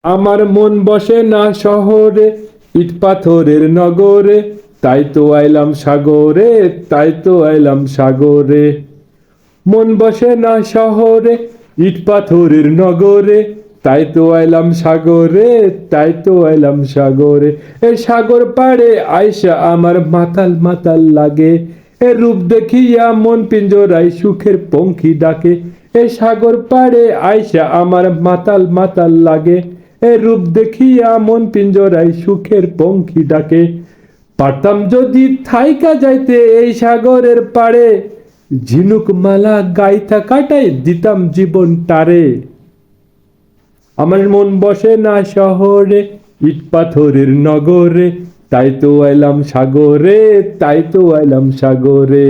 আমার মন বসে না শহরে, ইট পাথরের নগরে, তাই তো আইলাম সাগরে, তাই তো আইলাম সাগরে। মন বসে না শহরে, ইট পাথরের নগরে, তাই তো আইলাম সাগরে, তাই তো আইলাম সাগরে। এ সাগর পাড়ে আইসা আমার মাতাল মাতাল লাগে, এ রূপ দেখিয়া মন পিঞ্জরায় সুখের পঙ্খী ডাকে। এ সাগর পাড়ে আইসা আমার মাতাল মাতাল লাগে, এ রূপ দেখিয়া মন পিঞ্জরায় সুখের পঙ্খী ডাকে। পারতাম যদি থাইকা যাইতে এই সাগরের পাড়ে, ঝিনুক মালা গাইথা কাটাই দিতাম জীবন টারে। আমার মন বসে না শহরে, ইট পাথরের নগরে, তাই তো আইলাম সাগরে, তাই তো আইলাম সাগরে।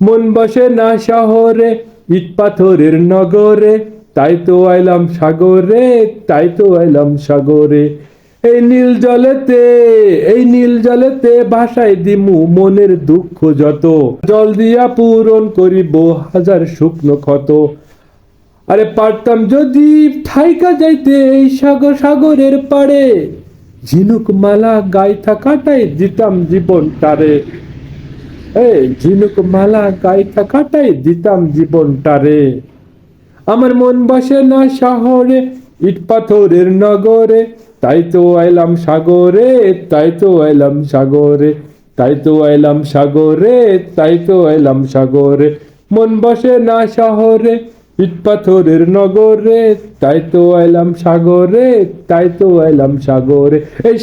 মন বসে না শহরে, ইট পাথরের নগরে, তাই তো আইলাম সাগরে, তাই তো আইলাম সাগরে। এই নীল জলেতে, এই নীল জলেতে ভাসাই দিমু মনের দুঃখ যত, জল দিয়া পূরণ করিব হাজার শুকনো ক্ষত। আরে পারতাম যদি থাইকা যাইতে এই সাগরের পাড়ে, ঝিনুক মালা গাইথা কাটাই দিতাম জীবন টারে। এই ঝিনুক মালা গাইথা কাটাই দিতাম জীবন টারে। আমার মন বসে না শহরে, ইট পাথরের নগরে, তাই তো আইলাম সাগরে, তাই তো আইলাম সাগরে, তাই তো আইলাম সাগরে, তাই তো আইলাম সাগরে। মন বসে না শহরে, ইট পাথরের নগরে, তাই তো আইলাম সাগরে, তাই তো আইলাম সাগরে। এই